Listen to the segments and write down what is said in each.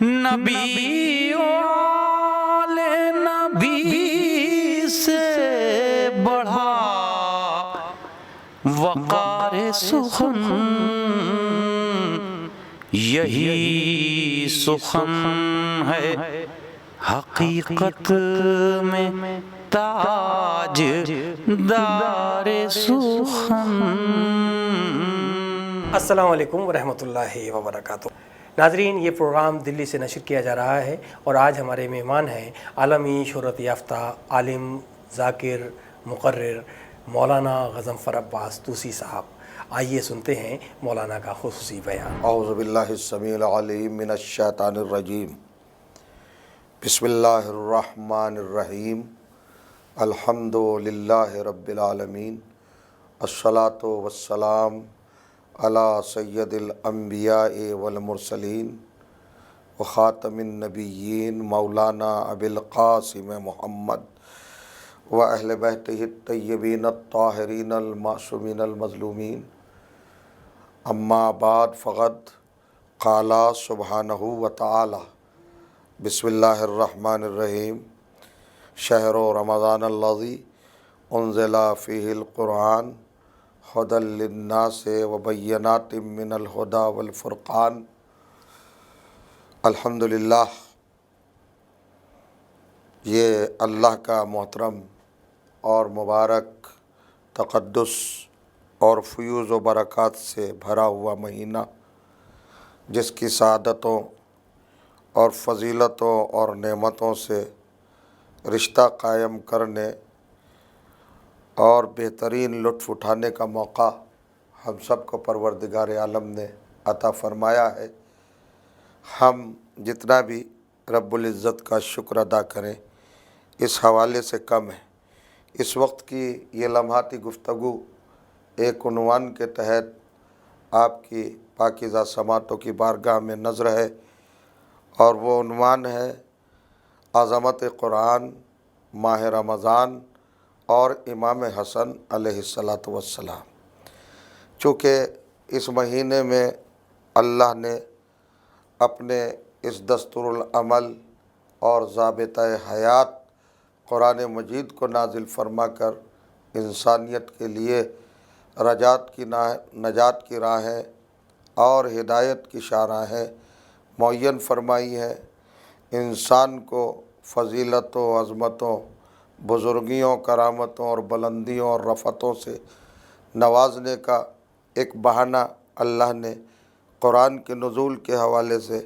نبی والے نبی سے بڑھا وقار سخن، یہی سخن ہے حقیقت میں تاج دار سخن۔ السلام علیکم ورحمۃ اللہ وبرکاتہ۔ ناظرین، یہ پروگرام دلی سے نشر کیا جا رہا ہے اور آج ہمارے مہمان ہیں عالمی شہرت یافتہ عالم، ذاکر، مقرر مولانا غضنفر عباس طوسی صاحب۔ آئیے سنتے ہیں مولانا کا خصوصی بیان۔ اعوذ باللہ السمیع العلیم من الشیطان الرجیم، بسم اللہ الرحمن الرحیم، الحمد للہ رب العالمین، الصلاۃ والسلام علی سید الانبیاء والمرسلین وخاتم النبیین مولانا ابی القاسم محمد و اہل بیتہ الطیبین الطاہرین المعصومین المظلومین، اما بعد فقد قال سبحانہ وتعالی بسم اللہ الرحمن الرحیم، شہر رمضان الذی انزل فیہ القرآن ھدی للناس وبینات من الھدی والفرقان۔ الحمدللہ، یہ اللہ کا محترم اور مبارک، تقدس اور فیوز و برکات سے بھرا ہوا مہینہ، جس کی سعادتوں اور فضیلتوں اور نعمتوں سے رشتہ قائم کرنے اور بہترین لطف اٹھانے کا موقع ہم سب کو پروردگار عالم نے عطا فرمایا ہے۔ ہم جتنا بھی رب العزت کا شکر ادا کریں اس حوالے سے کم ہے۔ اس وقت کی یہ لمحاتی گفتگو ایک عنوان کے تحت آپ کی پاکیزہ سماعتوں کی بارگاہ میں نظر ہے، اور وہ عنوان ہے عظمت قرآن، ماہ رمضان اور امام حسن علیہ السلام۔ چونکہ اس مہینے میں اللہ نے اپنے اس دستور العمل اور ضابطۂ حیات قرآن مجید کو نازل فرما کر انسانیت کے لیے نجات کی راہیں اور ہدایت کی شاہراہیں معین فرمائی ہیں۔ انسان کو فضیلتوں، عظمتوں، بزرگیوں، کرامتوں اور بلندیوں اور رفتوں سے نوازنے کا ایک بہانہ اللہ نے قرآن کے نزول کے حوالے سے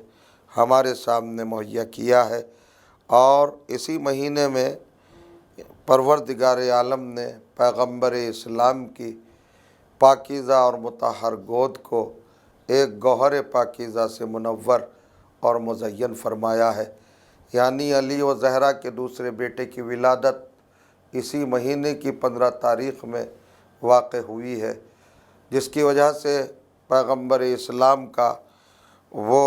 ہمارے سامنے مہیا کیا ہے، اور اسی مہینے میں پروردگار عالم نے پیغمبر اسلام کی پاکیزہ اور مطہر گود کو ایک گوہر پاکیزہ سے منور اور مزین فرمایا ہے، یعنی علی و زہرا کے دوسرے بیٹے کی ولادت اسی مہینے کی 15 تاریخ میں واقع ہوئی ہے، جس کی وجہ سے پیغمبر اسلام کا وہ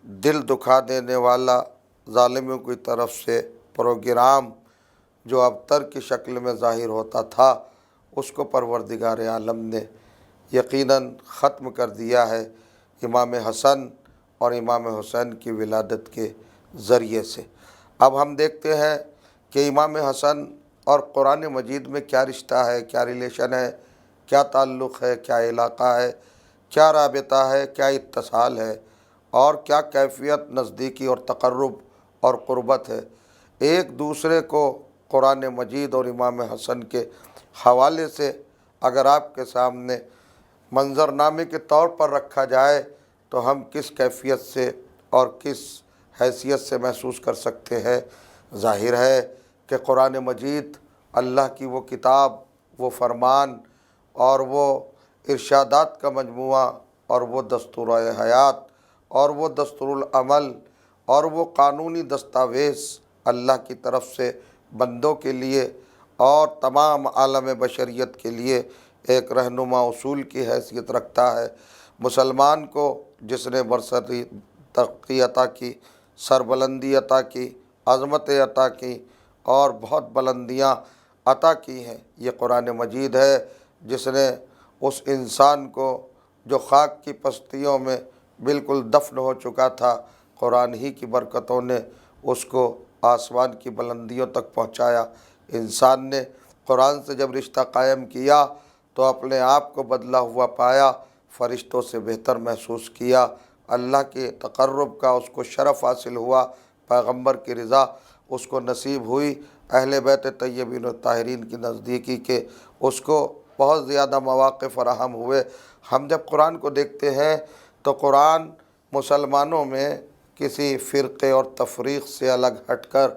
دل دکھا دینے والا ظالموں کی طرف سے پروگرام جو ابتر کی شکل میں ظاہر ہوتا تھا، اس کو پروردگار عالم نے یقیناً ختم کر دیا ہے امام حسن اور امام حسین کی ولادت کے ذریعے سے۔ اب ہم دیکھتے ہیں کہ امام حسن اور قرآن مجید میں کیا رشتہ ہے، کیا ریلیشن ہے، کیا تعلق ہے، کیا علاقہ ہے، کیا رابطہ ہے، کیا اتصال ہے، اور کیا کیفیت نزدیکی اور تقرب اور قربت ہے۔ ایک دوسرے کو قرآن مجید اور امام حسن کے حوالے سے اگر آپ کے سامنے منظرنامے کے طور پر رکھا جائے تو ہم کس کیفیت سے اور کس حیثیت سے محسوس کر سکتے ہیں۔ ظاہر ہے کہ قرآن مجید اللہ کی وہ کتاب، وہ فرمان اور وہ ارشادات کا مجموعہ، اور وہ دستور حیات اور وہ دستور العمل اور وہ قانونی دستاویز اللہ کی طرف سے بندوں کے لیے اور تمام عالم بشریت کے لیے ایک رہنما اصول کی حیثیت رکھتا ہے۔ مسلمان کو جس نے برسری ترقی عطا کی، سربلندی عطا کی، عظمت عطا کی اور بہت بلندیاں عطا کی ہیں، یہ قرآن مجید ہے، جس نے اس انسان کو جو خاک کی پستیوں میں بالکل دفن ہو چکا تھا، قرآن ہی کی برکتوں نے اس کو آسمان کی بلندیوں تک پہنچایا۔ انسان نے قرآن سے جب رشتہ قائم کیا تو اپنے آپ کو بدلا ہوا پایا، فرشتوں سے بہتر محسوس کیا، اللہ کے تقرب کا اس کو شرف حاصل ہوا، پیغمبر کی رضا اس کو نصیب ہوئی، اہل بیت طیبین الطاہرین کی نزدیکی کے اس کو بہت زیادہ مواقع فراہم ہوئے۔ ہم جب قرآن کو دیکھتے ہیں تو قرآن مسلمانوں میں کسی فرقے اور تفریق سے الگ ہٹ کر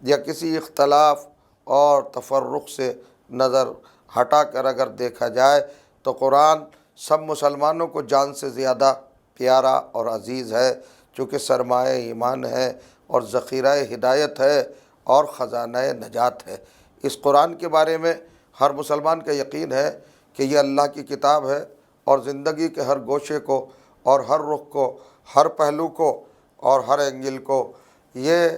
یا کسی اختلاف اور تفرق سے نظر ہٹا کر اگر دیکھا جائے تو قرآن سب مسلمانوں کو جان سے زیادہ پیارا اور عزیز ہے، چونکہ سرمایہ ایمان ہے اور ذخیرہ ہدایت ہے اور خزانہ نجات ہے۔ اس قرآن کے بارے میں ہر مسلمان کا یقین ہے کہ یہ اللہ کی کتاب ہے اور زندگی کے ہر گوشے کو اور ہر رخ کو، ہر پہلو کو اور ہر اینگل کو یہ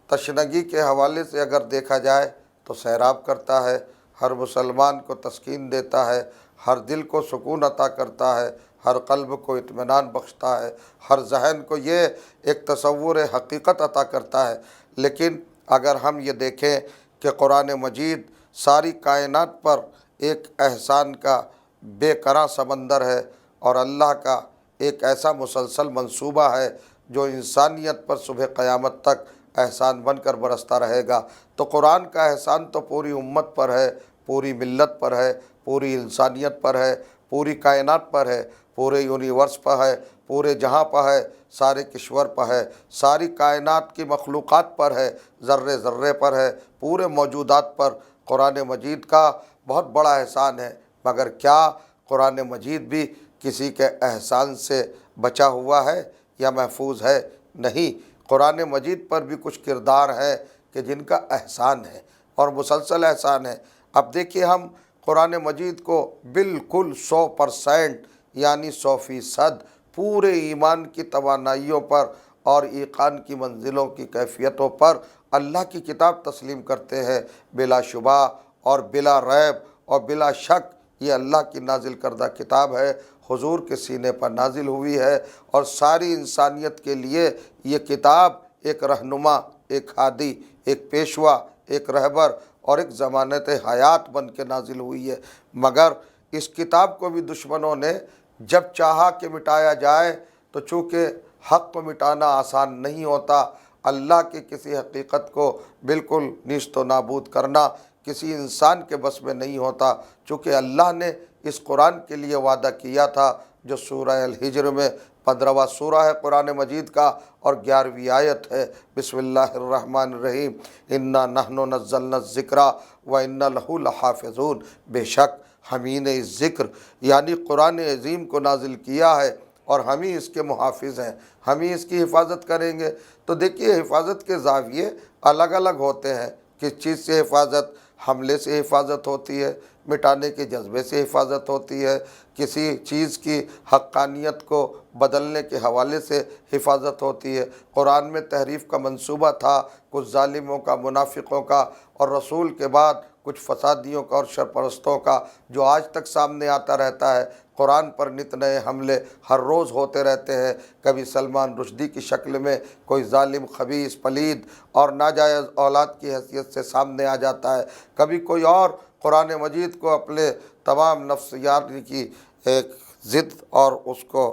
تشنگی کے حوالے سے اگر دیکھا جائے تو سیراب کرتا ہے، ہر مسلمان کو تسکین دیتا ہے، ہر دل کو سکون عطا کرتا ہے، ہر قلب کو اطمینان بخشتا ہے، ہر ذہن کو یہ ایک تصور حقیقت عطا کرتا ہے۔ لیکن اگر ہم یہ دیکھیں کہ قرآن مجید ساری کائنات پر ایک احسان کا بے کراں سمندر ہے اور اللہ کا ایک ایسا مسلسل منصوبہ ہے جو انسانیت پر صبح قیامت تک احسان بن کر برستا رہے گا، تو قرآن کا احسان تو پوری امت پر ہے، پوری ملت پر ہے، پوری انسانیت پر ہے، پوری کائنات پر ہے، پورے یونیورس پر ہے، پورے جہاں پر ہے، سارے کشور پر ہے، ساری کائنات کی مخلوقات پر ہے، ذرے ذرے پر ہے، پورے موجودات پر قرآن مجید کا بہت بڑا احسان ہے۔ مگر کیا قرآن مجید بھی کسی کے احسان سے بچا ہوا ہے یا محفوظ ہے؟ نہیں، قرآن مجید پر بھی کچھ کردار ہیں کہ جن کا احسان ہے اور مسلسل احسان ہے۔ اب دیکھیے، ہم قرآن مجید کو بالکل 100% یعنی 100% پورے ایمان کی توانائیوں پر اور ایقان کی منزلوں کی کیفیتوں پر اللہ کی کتاب تسلیم کرتے ہیں۔ بلا شبہ اور بلا ریب اور بلا شک یہ اللہ کی نازل کردہ کتاب ہے، حضور کے سینے پر نازل ہوئی ہے، اور ساری انسانیت کے لیے یہ کتاب ایک رہنما، ایک ہادی، ایک پیشوا، ایک رہبر اور ایک ضمانت حیات بن کے نازل ہوئی ہے۔ مگر اس کتاب کو بھی دشمنوں نے جب چاہا کہ مٹایا جائے تو چونکہ حق کو مٹانا آسان نہیں ہوتا، اللہ کے کسی حقیقت کو بالکل نیست و نابود کرنا کسی انسان کے بس میں نہیں ہوتا، چونکہ اللہ نے اس قرآن کے لیے وعدہ کیا تھا جو سورہ الحجر میں 15واں سورہ ہے قرآن مجید کا اور 11ویں آیت ہے۔ بسم اللہ الرحمن الرحیم، انا نحن نزلنا الذکر وانا لہ لحافظون، بے شک ہم ہی نے اس ذکر یعنی قرآن عظیم کو نازل کیا ہے اور ہم ہی اس کے محافظ ہیں، ہم ہی اس کی حفاظت کریں گے۔ تو دیکھیے، حفاظت کے زاویے الگ الگ ہوتے ہیں۔ کس چیز سے حفاظت؟ حملے سے حفاظت ہوتی ہے، مٹانے کے جذبے سے حفاظت ہوتی ہے، کسی چیز کی حقانیت کو بدلنے کے حوالے سے حفاظت ہوتی ہے۔ قرآن میں تحریف کا منصوبہ تھا، کچھ ظالموں کا، منافقوں کا، اور رسول کے بعد کچھ فسادیوں کا اور شرپرستوں کا، جو آج تک سامنے آتا رہتا ہے۔ قرآن پر نت نئے حملے ہر روز ہوتے رہتے ہیں، کبھی سلمان رشدی کی شکل میں کوئی ظالم، خبیث، پلید اور ناجائز اولاد کی حیثیت سے سامنے آ جاتا ہے، کبھی کوئی اور قرآن مجید کو اپنے تمام نفسیات کی ایک ضد اور اس کو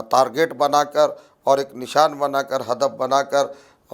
ٹارگیٹ بنا کر اور ایک نشان بنا کر، ہدف بنا کر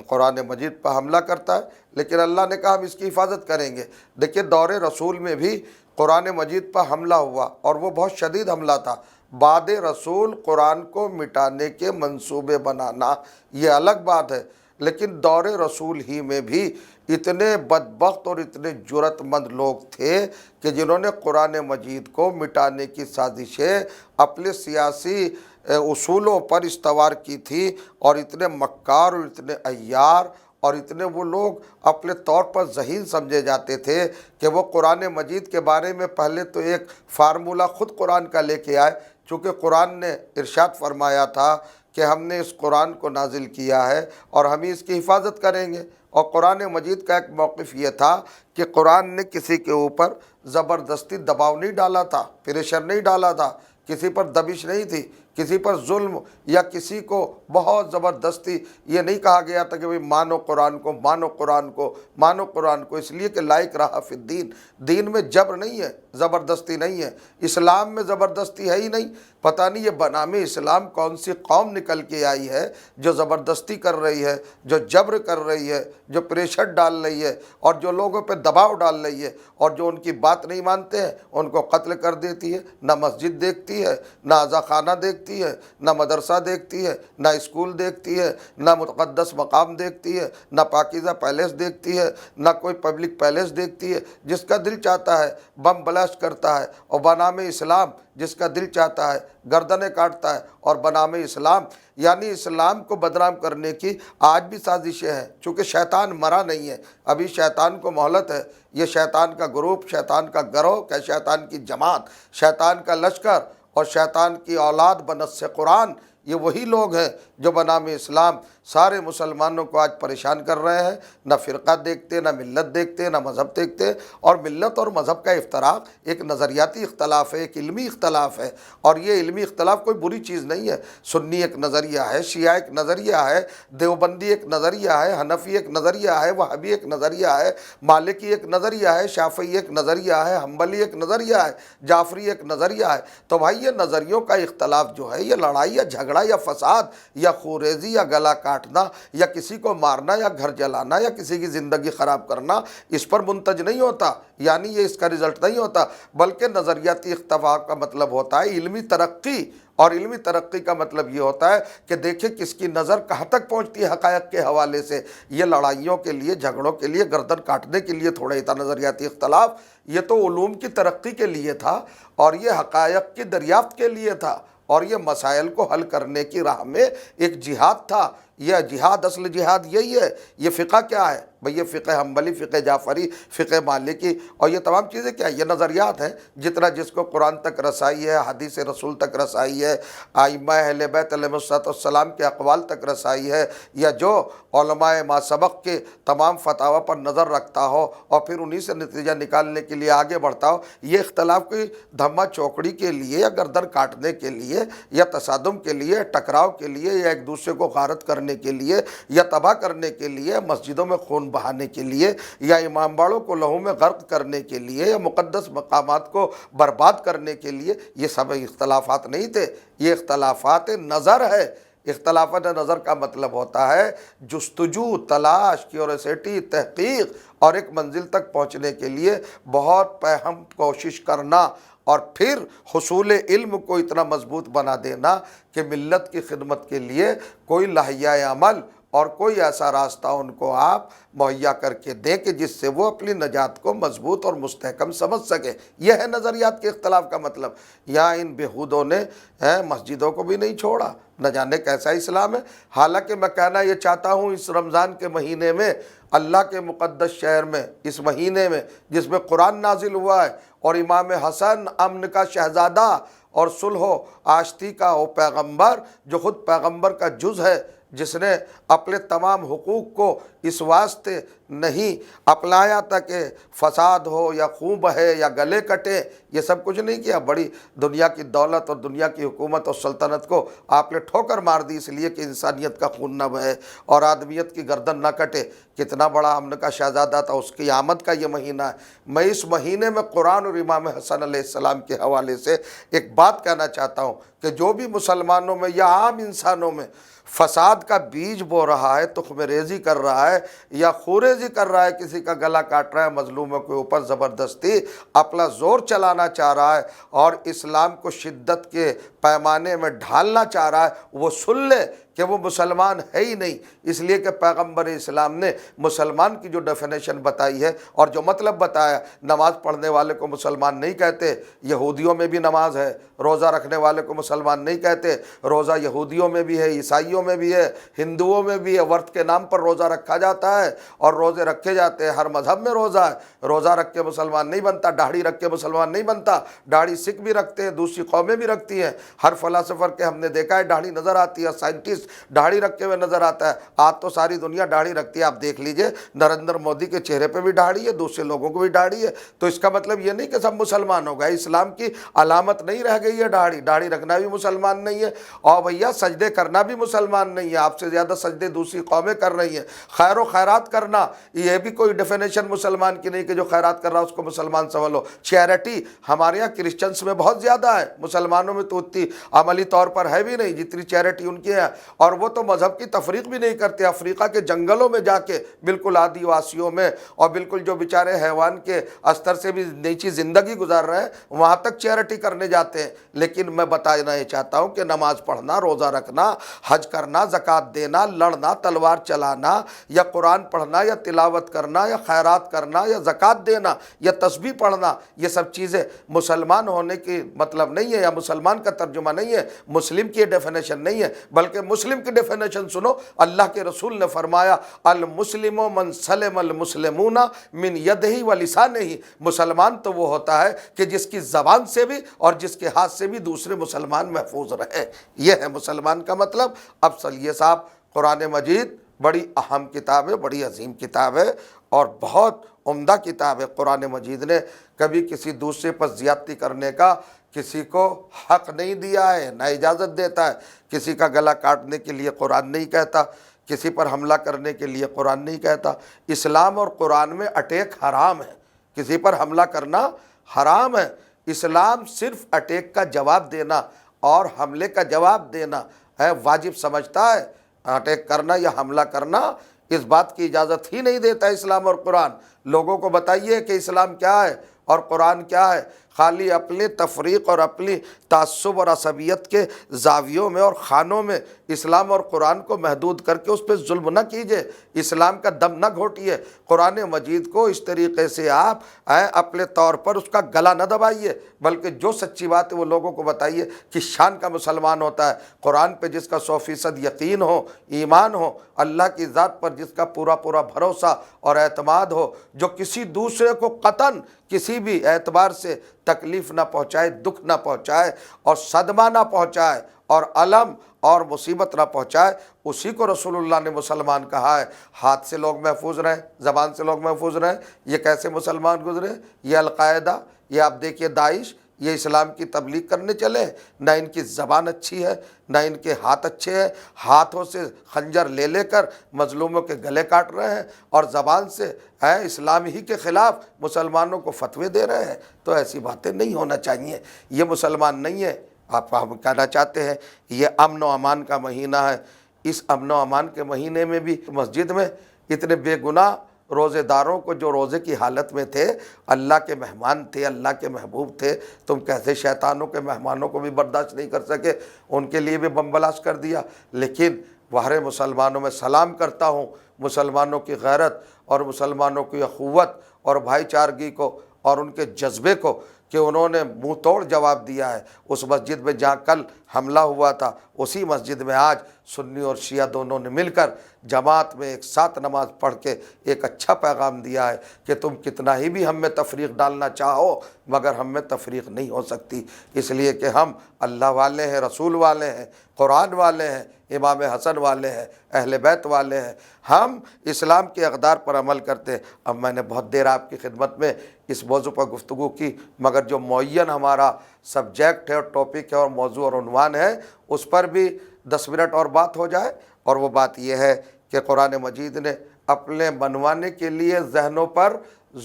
قرآن مجید پر حملہ کرتا ہے۔ لیکن اللہ نے کہا ہم اس کی حفاظت کریں گے۔ دیکھیے، دور رسول میں بھی قرآن مجید پر حملہ ہوا اور وہ بہت شدید حملہ تھا۔ بعد رسول قرآن کو مٹانے کے منصوبے بنانا یہ الگ بات ہے، لیکن دور رسول ہی میں بھی اتنے بدبخت اور اتنے جرأت مند لوگ تھے کہ جنہوں نے قرآن مجید کو مٹانے کی سازشیں اپنے سیاسی اصولوں پر استوار کی تھی، اور اتنے مکار اور اتنے عیار اور اتنے وہ لوگ اپنے طور پر ذہین سمجھے جاتے تھے کہ وہ قرآن مجید کے بارے میں پہلے تو ایک فارمولہ خود قرآن کا لے کے آئے، چونکہ قرآن نے ارشاد فرمایا تھا کہ ہم نے اس قرآن کو نازل کیا ہے اور ہم ہی اس کی حفاظت کریں گے۔ اور قرآن مجید کا ایک موقف یہ تھا کہ قرآن نے کسی کے اوپر زبردستی دباؤ نہیں ڈالا تھا، پریشر نہیں ڈالا تھا، کسی پر دبش نہیں تھی، کسی پر ظلم یا کسی کو بہت زبردستی یہ نہیں کہا گیا تھا کہ بھئی مانو قرآن کو، مانو قرآن کو، مانو قرآن کو، اس لیے کہ لا اکراہ فی الدین، دین میں جبر نہیں ہے، زبردستی نہیں ہے، اسلام میں زبردستی ہے ہی نہیں۔ پتہ نہیں یہ بنام اسلام کون سی قوم نکل کے آئی ہے جو زبردستی کر رہی ہے، جو جبر کر رہی ہے، جو پریشر ڈال رہی ہے، اور جو لوگوں پہ دباؤ ڈال رہی ہے، اور جو ان کی بات نہیں مانتے ہیں ان کو قتل کر دیتی ہے، نہ مسجد دیکھتی ہے، نہ عزا خانہ دیکھتی ہے، نہ مدرسہ دیکھتی ہے، نہ اسکول دیکھتی ہے، نہ مقدس مقام دیکھتی ہے، نہ پاکیزہ پیلیس دیکھتی ہے، نہ کوئی پبلک پیلیس دیکھتی ہے۔ جس کا دل چاہتا ہے بم بلاسٹ کرتا ہے، اور بنام اسلام جس کا دل چاہتا ہے گردنیں کاٹتا ہے، اور بنام اسلام یعنی اسلام کو بدنام کرنے کی آج بھی سازشیں ہیں۔ چونکہ شیطان مرا نہیں ہے، ابھی شیطان کو مہلت ہے۔ یہ شیطان کا گروپ، شیطان کا گروہ، کہ شیطان کی جماعت، شیطان کا لشکر اور شیطان کی اولاد بنص قرآن، یہ وہی لوگ ہیں جو بنام اسلام سارے مسلمانوں کو آج پریشان کر رہے ہیں۔ نہ فرقہ دیکھتے، نہ ملت دیکھتے، نہ مذہب دیکھتے۔ اور ملت اور مذہب کا افتراق ایک نظریاتی اختلاف ہے، ایک علمی اختلاف ہے، اور یہ علمی اختلاف کوئی بری چیز نہیں ہے۔ سنی ایک نظریہ ہے، شیعہ ایک نظریہ ہے، دیوبندی ایک نظریہ ہے، حنفی ایک نظریہ ہے، وہابی ایک نظریہ ہے، مالکی ایک نظریہ ہے، شافعی ایک نظریہ ہے، حنبلی ایک نظریہ ہے، جعفری ایک نظریہ ہے۔ تو بھائی یہ نظریوں کا اختلاف جو ہے، یہ لڑائی یا جھگڑا یا فساد یا خوریزی یا گلا کاٹنا یا کسی کو مارنا یا گھر جلانا یا کسی کی زندگی خراب کرنا، اس پر منتج نہیں ہوتا، یعنی یہ اس کا رزلٹ نہیں ہوتا، بلکہ نظریاتی اختلاف کا مطلب ہوتا ہے علمی ترقی۔ اور علمی ترقی کا مطلب یہ ہوتا ہے کہ دیکھیں کس کی نظر کہاں تک پہنچتی ہے حقائق کے حوالے سے۔ یہ لڑائیوں کے لیے، جھگڑوں کے لیے، گردن کاٹنے کے لیے تھوڑا ہی تھا نظریاتی اختلاف، یہ تو علوم کی ترقی کے لیے تھا، اور یہ حقائق کی دریافت کے لیے تھا، اور یہ مسائل کو حل کرنے کی راہ میں ایک جہاد تھا۔ یہ جہاد، اصل جہاد یہی ہے۔ یہ فقہ کیا ہے بھئی؟ یہ فقہ حنبلی، فقہ جعفری، فقہ مالکی، اور یہ تمام چیزیں کیا ہیں؟ یہ نظریات ہیں۔ جتنا جس کو قرآن تک رسائی ہے، حدیث رسول تک رسائی ہے، ائمہ اہل بیت علیہ السلام کے اقوال تک رسائی ہے، یا جو علماء ما سبق کے تمام فتاوی پر نظر رکھتا ہو اور پھر انہی سے نتیجہ نکالنے کے لیے آگے بڑھتا ہو، یہ اختلاف کوئی دھما چوکڑی کے لیے یا گردن کاٹنے کے لیے یا تصادم کے لیے، ٹکراؤ کے لیے، یا ایک دوسرے کو غارت کرنے کے لیے یا تباہ کرنے کے لیے، مسجدوں میں خون بہانے کے لیے، یا امام باڑوں کو لہو میں غرق کرنے کے لیے، یا مقدس مقامات کو برباد کرنے کے لیے، یہ سب اختلافات نہیں تھے۔ یہ اختلافات نظر ہے۔ اختلافات نظر کا مطلب ہوتا ہے جستجو، تلاش، کیوریسٹی، تحقیق، اور ایک منزل تک پہنچنے کے لیے بہت پہم کوشش کرنا، اور پھر حصول علم کو اتنا مضبوط بنا دینا کہ ملت کی خدمت کے لیے کوئی لائحہ عمل اور کوئی ایسا راستہ ان کو آپ مہیا کر کے دیں کہ جس سے وہ اپنی نجات کو مضبوط اور مستحکم سمجھ سکیں۔ یہ ہے نظریات کے اختلاف کا مطلب۔ یہاں ان بےہودوں نے مسجدوں کو بھی نہیں چھوڑا، نہ جانے کیسا اسلام ہے۔ حالانکہ میں کہنا یہ چاہتا ہوں، اس رمضان کے مہینے میں، اللہ کے مقدس شہر میں، اس مہینے میں جس میں قرآن نازل ہوا ہے، اور امام حسن امن کا شہزادہ اور صلح و آشتی کا وہ پیغمبر جو خود پیغمبر کا جز ہے، جس نے اپنے تمام حقوق کو اس واسطے نہیں اپنایا تھا کہ فساد ہو یا خون بہے یا گلے کٹے، یہ سب کچھ نہیں کیا۔ بڑی دنیا کی دولت اور دنیا کی حکومت اور سلطنت کو آپ نے ٹھوکر مار دی، اس لیے کہ انسانیت کا خون نہ بہے اور آدمیت کی گردن نہ کٹے۔ کتنا بڑا امن کا شہزادہ تھا، اس کی آمد کا یہ مہینہ ہے۔ میں اس مہینے میں قرآن اور امام حسن علیہ السلام کے حوالے سے ایک بات کہنا چاہتا ہوں کہ جو بھی مسلمانوں میں یا عام انسانوں میں فساد کا بیج بو رہا ہے، تخم ریزی کر رہا ہے یا خوریزی کر رہا ہے، کسی کا گلا کاٹ رہا ہے، مظلوموں کے اوپر زبردستی اپنا زور چلانا چاہ رہا ہے اور اسلام کو شدت کے پیمانے میں ڈھالنا چاہ رہا ہے، وہ سن لے کہ وہ مسلمان ہے ہی نہیں۔ اس لیے کہ پیغمبر اسلام نے مسلمان کی جو ڈیفینیشن بتائی ہے اور جو مطلب بتایا، نماز پڑھنے والے کو مسلمان نہیں کہتے، یہودیوں میں بھی نماز ہے۔ روزہ رکھنے والے کو مسلمان نہیں کہتے، روزہ یہودیوں میں بھی ہے، عیسائیوں میں بھی ہے، ہندوؤں میں بھی ہے۔ ورت کے نام پر روزہ رکھا جاتا ہے اور روزے رکھے جاتے ہیں، ہر مذہب میں روزہ ہے۔ روزہ رکھ کے مسلمان نہیں بنتا، داڑھی رکھ کے مسلمان نہیں بنتا۔ داڑھی سکھ بھی رکھتے ہیں، دوسری قومیں بھی رکھتی ہیں۔ ہر فلاسفر کے ہم نے دیکھا ہے داڑھی نظر آتی ہے، سائنٹسٹ داڑھی رکھے ہوئے نظر آتا ہے۔ آج تو ساری دنیا داڑھی رکھتی ہے، آپ دیکھ لیجئے نریندر مودی کے چہرے پہ بھی داڑھی ہے، دوسرے لوگوں کو بھی داڑھی ہے۔ تو اس کا مطلب یہ نہیں کہ سب مسلمان ہو گئے، اسلام کی علامت نہیں رہ گئی ہے داڑھی، داڑھی رکھنا بھی مسلمان نہیں ہے، اور بھیا سجدے کرنا بھی مسلمان نہیں ہے۔ آپ سے زیادہ سجدے دوسری قومیں کر رہی ہیں۔ خیر و خیرات کرنا یہ بھی کوئی ڈیفینیشن مسلمان کی نہیں کہ جو خیرات کر رہا ہے اس کو مسلمان سمجھ لو۔ چیریٹی ہمارے یہاں کرسچنس میں بہت زیادہ ہے، مسلمانوں میں تو اتنی عملی طور پر ہے بھی نہیں جتنی چیریٹی ان کی ہے، اور وہ تو مذہب کی تفریق بھی نہیں کرتے۔ افریقہ کے جنگلوں میں جا کے بالکل آدی واسیوں میں، اور بالکل جو بیچارے حیوان کے استر سے بھی نیچی زندگی گزار رہے ہیں، وہاں تک چیریٹی کرنے جاتے ہیں۔ لیکن میں بتانا یہ چاہتا ہوں کہ نماز پڑھنا، روزہ رکھنا، حج کرنا، زکوٰۃ دینا، لڑنا، تلوار چلانا، یا قرآن پڑھنا، یا تلاوت کرنا، یا خیرات کرنا، یا زکوٰۃ دینا، یا تسبیح پڑھنا، یہ سب چیزیں مسلمان ہونے کی مطلب نہیں ہے، یا مسلمان کا ترجمہ نہیں ہے، مسلم کی ڈیفینیشن نہیں ہے۔ بلکہ مسلم کی ڈیفینیشن سنو، اللہ کے رسول نے فرمایا المسلم من سلم المسلمون من یدہ و لسانہ۔ مسلمان تو وہ ہوتا ہے کہ جس کی زبان سے بھی اور جس کے ہاتھ سے بھی دوسرے مسلمان محفوظ رہے، یہ ہے مسلمان کا مطلب۔ اب چلیے صاحب، قرآن مجید بڑی اہم کتاب ہے، بڑی عظیم کتاب ہے، اور بہت عمدہ کتاب ہے۔ قرآن مجید نے کبھی کسی دوسرے پر زیادتی کرنے کا کسی کو حق نہیں دیا ہے، نہ اجازت دیتا ہے۔ کسی کا گلا کاٹنے کے لیے قرآن نہیں کہتا، کسی پر حملہ کرنے کے لیے قرآن نہیں کہتا۔ اسلام اور قرآن میں اٹیک حرام ہے، کسی پر حملہ کرنا حرام ہے۔ اسلام صرف اٹیک کا جواب دینا اور حملے کا جواب دینا ہے واجب سمجھتا ہے۔ اٹیک کرنا یا حملہ کرنا اس بات کی اجازت ہی نہیں دیتا اسلام اور قرآن۔ لوگوں کو بتائیے کہ اسلام کیا ہے اور قرآن کیا ہے۔ خالی اپنے تفریق اور اپنی تعصب اور عصبیت کے زاویوں میں اور خانوں میں اسلام اور قرآن کو محدود کر کے اس پہ ظلم نہ کیجیے، اسلام کا دم نہ گھوٹیے۔ قرآن مجید کو اس طریقے سے آپ اپنے طور پر اس کا گلا نہ دبائیے، بلکہ جو سچی بات ہے وہ لوگوں کو بتائیے کہ شان کا مسلمان ہوتا ہے قرآن پہ جس کا 100% یقین ہو، ایمان ہو، اللہ کی ذات پر جس کا پورا بھروسہ اور اعتماد ہو، جو کسی دوسرے کو قطعاً کسی بھی اعتبار سے تکلیف نہ پہنچائے، دکھ نہ پہنچائے، اور صدمہ نہ پہنچائے، اور علم اور مصیبت نہ پہنچائے، اسی کو رسول اللہ نے مسلمان کہا ہے۔ ہاتھ سے لوگ محفوظ رہیں، زبان سے لوگ محفوظ رہیں، یہ کیسے مسلمان گزرے؟ یہ القاعدہ، یہ آپ دیکھیے داعش، یہ اسلام کی تبلیغ کرنے چلے، نہ ان کی زبان اچھی ہے، نہ ان کے ہاتھ اچھے ہیں، ہاتھوں سے خنجر لے کر مظلوموں کے گلے کاٹ رہے ہیں، اور زبان سے اسلام ہی کے خلاف مسلمانوں کو فتوے دے رہے ہیں۔ تو ایسی باتیں نہیں ہونا چاہیے، یہ مسلمان نہیں ہے۔ آپ ہم کہنا چاہتے ہیں یہ امن و امان کا مہینہ ہے، اس امن و امان کے مہینے میں بھی مسجد میں اتنے بے گناہ روزے داروں کو جو روزے کی حالت میں تھے، اللہ کے مہمان تھے، اللہ کے محبوب تھے، تم کیسے شیطانوں کے مہمانوں کو بھی برداشت نہیں کر سکے، ان کے لیے بھی بم بلاسٹ کر دیا۔ لیکن باہر مسلمانوں میں سلام کرتا ہوں مسلمانوں کی غیرت اور مسلمانوں کی اخوت اور بھائی چارگی کو اور ان کے جذبے کو، کہ انہوں نے منہ توڑ جواب دیا ہے۔ اس مسجد میں جہاں کل حملہ ہوا تھا، اسی مسجد میں آج سنی اور شیعہ دونوں نے مل کر جماعت میں ایک ساتھ نماز پڑھ کے ایک اچھا پیغام دیا ہے کہ تم کتنا ہی بھی ہم میں تفریق ڈالنا چاہو، مگر ہم میں تفریق نہیں ہو سکتی، اس لیے کہ ہم اللہ والے ہیں، رسول والے ہیں، قرآن والے ہیں، امام حسن والے ہیں، اہل بیت والے ہیں، ہم اسلام کے اقدار پر عمل کرتے ہیں۔ اب میں نے بہت دیر آپ کی خدمت میں اس موضوع پر گفتگو کی، مگر جو معین ہمارا سبجیکٹ ہے اور ٹاپک ہے اور موضوع اور عنوان ہے، اس پر بھی 10 منٹ اور بات ہو جائے۔ اور وہ بات یہ ہے کہ قرآن مجید نے اپنے منوانے کے لیے ذہنوں پر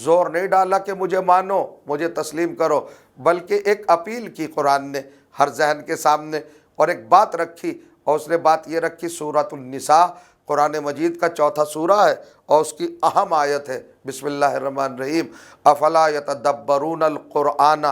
زور نہیں ڈالا کہ مجھے مانو، مجھے تسلیم کرو، بلکہ ایک اپیل کی قرآن نے ہر ذہن کے سامنے، اور ایک بات رکھی، اور اس نے بات یہ رکھی، سورۃ النساء قرآن مجید کا 4تھا سورہ ہے، اور اس کی اہم آیت ہے، بسم اللہ الرحمن الرحیم، افلا یتدبرون القرآن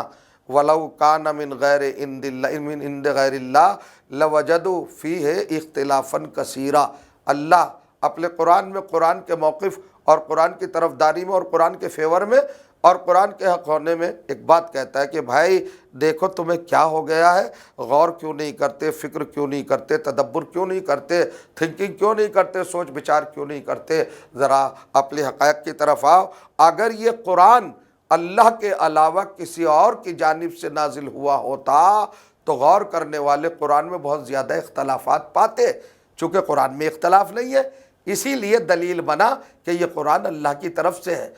ولو کان من عند غیر اللہ لوجدوا فیہ اختلافا کثیرا۔ اللہ اپنے قرآن میں قرآن کے موقف اور قرآن کی طرفداری میں اور قرآن کے فیور میں اور قرآن کے حق ہونے میں ایک بات کہتا ہے کہ بھائی دیکھو تمہیں کیا ہو گیا ہے، غور کیوں نہیں کرتے، فکر کیوں نہیں کرتے، تدبر کیوں نہیں کرتے، تھنکنگ کیوں نہیں کرتے، سوچ بچار کیوں نہیں کرتے، ذرا اپنے حقائق کی طرف آؤ۔ اگر یہ قرآن اللہ کے علاوہ کسی اور کی جانب سے نازل ہوا ہوتا تو غور کرنے والے قرآن میں بہت زیادہ اختلافات پاتے، چونکہ قرآن میں اختلاف نہیں ہے، اسی لیے دلیل بنا کہ یہ قرآن اللہ کی طرف سے ہے۔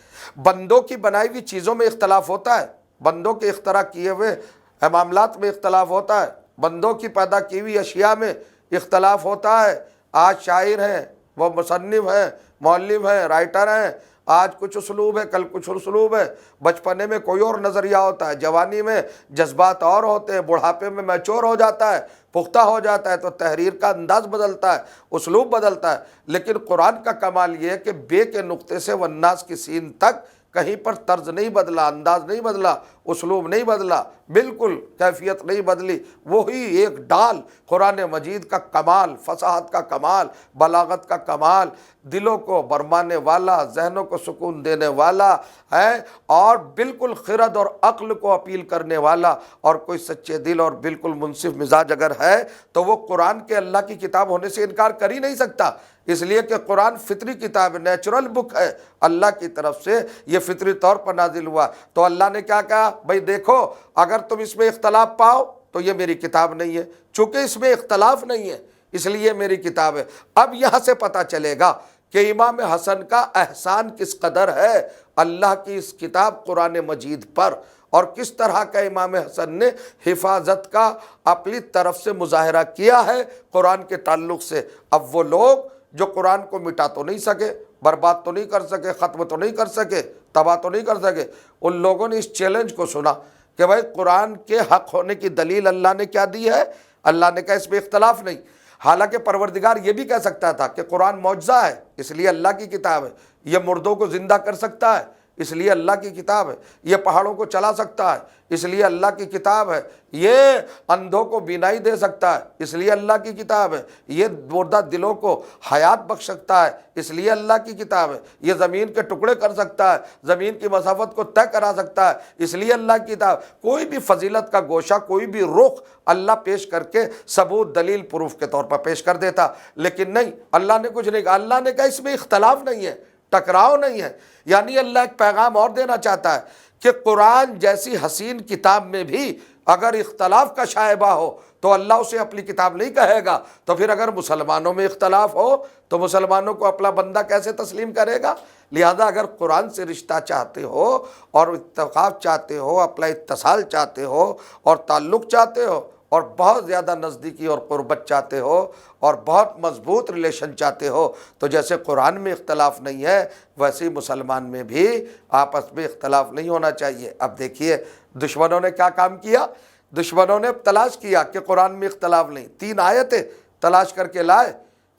بندوں کی بنائی ہوئی چیزوں میں اختلاف ہوتا ہے، بندوں کے اختراع کیے ہوئے معاملات میں اختلاف ہوتا ہے، بندوں کی پیدا کی ہوئی اشیاء میں اختلاف ہوتا ہے۔ آج شاعر ہیں، وہ مصنف ہیں، مؤلف ہیں، رائٹر ہیں، آج کچھ اسلوب ہے، کل کچھ اسلوب ہے، بچپنے میں کوئی اور نظریہ ہوتا ہے، جوانی میں جذبات اور ہوتے ہیں، بڑھاپے میں میچور ہو جاتا ہے، پختہ ہو جاتا ہے، تو تحریر کا انداز بدلتا ہے، اسلوب بدلتا ہے۔ لیکن قرآن کا کمال یہ ہے کہ بے کے نقطے سے والناس کی سین تک کہیں پر طرز نہیں بدلا، انداز نہیں بدلا، اسلوب نہیں بدلا، بالکل کیفیت نہیں بدلی، وہی ایک ڈال۔ قرآن مجید کا کمال، فصاحت کا کمال، بلاغت کا کمال، دلوں کو برمانے والا، ذہنوں کو سکون دینے والا ہے، اور بالکل خرد اور عقل کو اپیل کرنے والا۔ اور کوئی سچے دل اور بالکل منصف مزاج اگر ہے تو وہ قرآن کے اللہ کی کتاب ہونے سے انکار کر ہی نہیں سکتا، اس لیے کہ قرآن فطری کتاب ہے، نیچرل بک ہے، اللہ کی طرف سے یہ فطری طور پر نازل ہوا۔ تو اللہ نے کیا کہا؟ بھئی دیکھو، اگر تم اس میں اختلاف پاؤ تو یہ میری کتاب نہیں ہے، چونکہ اس میں اختلاف نہیں ہے اس لیے میری کتاب ہے۔ اب یہاں سے پتہ چلے گا کہ امام حسن کا احسان کس قدر ہے اللہ کی اس کتاب قرآن مجید پر، اور کس طرح کا امام حسن نے حفاظت کا اپنی طرف سے مظاہرہ کیا ہے قرآن کے تعلق سے۔ اب وہ لوگ جو قرآن کو مٹا تو نہیں سکے، برباد تو نہیں کر سکے، ختم تو نہیں کر سکے، تباہ تو نہیں کر سکے، ان لوگوں نے اس چیلنج کو سنا کہ بھائی قرآن کے حق ہونے کی دلیل اللہ نے کیا دی ہے؟ اللہ نے کہا اس میں اختلاف نہیں۔ حالانکہ پروردگار یہ بھی کہہ سکتا تھا کہ قرآن معجزہ ہے اس لیے اللہ کی کتاب ہے، یہ مردوں کو زندہ کر سکتا ہے اس لیے اللہ کی کتاب ہے، یہ پہاڑوں کو چلا سکتا ہے اس لیے اللہ کی کتاب ہے، یہ اندھوں کو بینائی دے سکتا ہے اس لیے اللہ کی کتاب ہے، یہ مردہ دلوں کو حیات بخش سکتا ہے اس لیے اللہ کی کتاب ہے، یہ زمین کے ٹکڑے کر سکتا ہے، زمین کی مسافت کو طے کرا سکتا ہے اس لیے اللہ کی کتاب۔ کوئی بھی فضیلت کا گوشہ، کوئی بھی رخ اللہ پیش کر کے ثبوت، دلیل، پروف کے طور پر پیش کر دیتا، لیکن نہیں، اللہ نے کچھ نہیں کہا۔ اللہ نے کہا اس میں اختلاف نہیں ہے، ٹکراؤ نہیں ہے۔ یعنی اللہ ایک پیغام اور دینا چاہتا ہے کہ قرآن جیسی حسین کتاب میں بھی اگر اختلاف کا شائبہ ہو تو اللہ اسے اپنی کتاب نہیں کہے گا، تو پھر اگر مسلمانوں میں اختلاف ہو تو مسلمانوں کو اپنا بندہ کیسے تسلیم کرے گا؟ لہذا اگر قرآن سے رشتہ چاہتے ہو اور اتفاق چاہتے ہو، اپنا اتصال چاہتے ہو اور تعلق چاہتے ہو اور بہت زیادہ نزدیکی اور قربت چاہتے ہو اور بہت مضبوط ریلیشن چاہتے ہو، تو جیسے قرآن میں اختلاف نہیں ہے ویسے ہی مسلمان میں بھی آپس میں اختلاف نہیں ہونا چاہیے۔ اب دیکھیے دشمنوں نے کیا کام کیا؟ دشمنوں نے تلاش کیا کہ قرآن میں اختلاف نہیں، 3 آیتیں تلاش کر کے لائے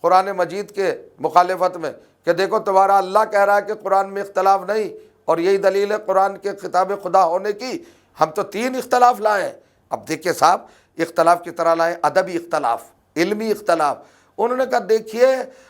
قرآن مجید کے مخالفت میں کہ دیکھو تمہارا اللہ کہہ رہا ہے کہ قرآن میں اختلاف نہیں، اور یہی دلیل ہے قرآن کے خطاب خدا ہونے کی، ہم تو 3 اختلاف لائے ہیں۔ اب دیکھیے صاحب، اختلاف کی طرح لائیں ادبی اختلاف، علمی اختلاف۔ انہوں نے کہا دیکھیے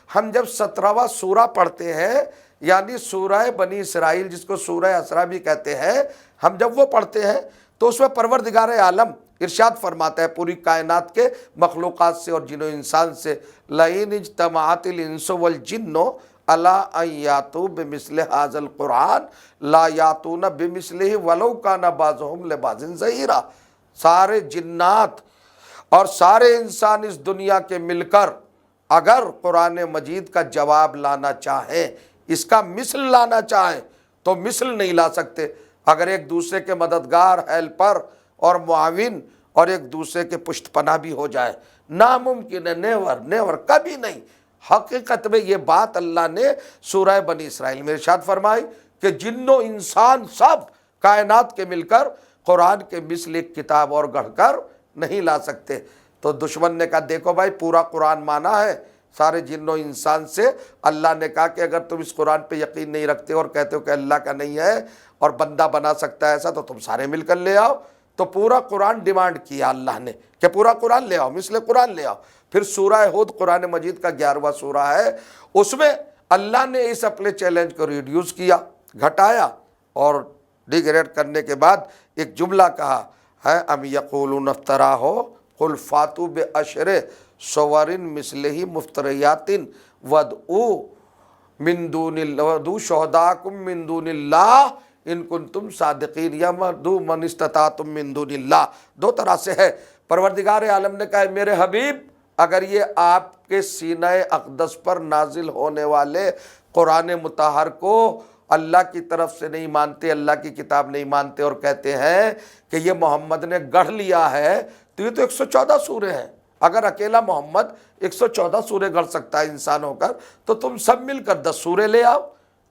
ہم جب 17واں سورہ پڑھتے ہیں، یعنی سورہ بنی اسرائیل جس کو سورہ اسراء بھی کہتے ہیں، ہم جب وہ پڑھتے ہیں تو اس میں پروردگار عالم ارشاد فرماتا ہے پوری کائنات کے مخلوقات سے اور جن و انسان سے، لئن اجتمعت الانس والجن الا ان یاتوا بمثل هذا القرآن لا یاتون بمثلہ ولو کان بعضهم لبعض ظہیرا۔ سارے جنات اور سارے انسان اس دنیا کے مل کر اگر قرآن مجید کا جواب لانا چاہیں، اس کا مثل لانا چاہیں تو مثل نہیں لا سکتے۔ اگر ایک دوسرے کے مددگار، ہیلپر اور معاون اور ایک دوسرے کے پشت پناہ بھی ہو جائے، ناممکن ہے، نیور نیور، کبھی نہیں۔ حقیقت میں یہ بات اللہ نے سورہ بنی اسرائیل میں ارشاد فرمائی کہ جن و انسان سب کائنات کے مل کر قرآن کے مثل ایک کتاب اور گڑھ کر نہیں لا سکتے۔ تو دشمن نے کہا دیکھو بھائی پورا قرآن مانا ہے سارے جن و انسان سے، اللہ نے کہا کہ اگر تم اس قرآن پہ یقین نہیں رکھتے اور کہتے ہو کہ اللہ کا نہیں ہے اور بندہ بنا سکتا ہے ایسا، تو تم سارے مل کر لے آؤ۔ تو پورا قرآن ڈیمانڈ کیا اللہ نے کہ پورا قرآن لے آؤ، مثل قرآن لے آؤ۔ پھر سورہ ہود قرآن مجید کا 11واں سورہ ہے، اس میں اللہ نے اس اپنے چیلنج کو ریڈیوس کیا، گھٹایا، اور ڈیگریڈ کرنے کے بعد ایک جملہ کہا ہے ام یقولون افتراہ قل فاتوا بعشر صور مثلہ مفتریات وادعوا من دون اللہ ودعوا شہداءکم من دون اللہ ان کنتم صادقین، یا وادعوا من استطعتم من دون اللہ۔ 2 طرح سے ہے۔ پروردگار عالم نے کہا میرے حبیب اگر یہ آپ کے سینہ اقدس پر نازل ہونے والے قرآن مطہر کو اللہ کی طرف سے نہیں مانتے، اللہ کی کتاب نہیں مانتے اور کہتے ہیں کہ یہ محمد نے گڑھ لیا ہے، تو یہ تو 114 سورے ہیں۔ اگر اکیلا محمد 114 سورے گڑھ سکتا ہے انسان ہو کر، تو تم سب مل کر 10 سورے لے آؤ۔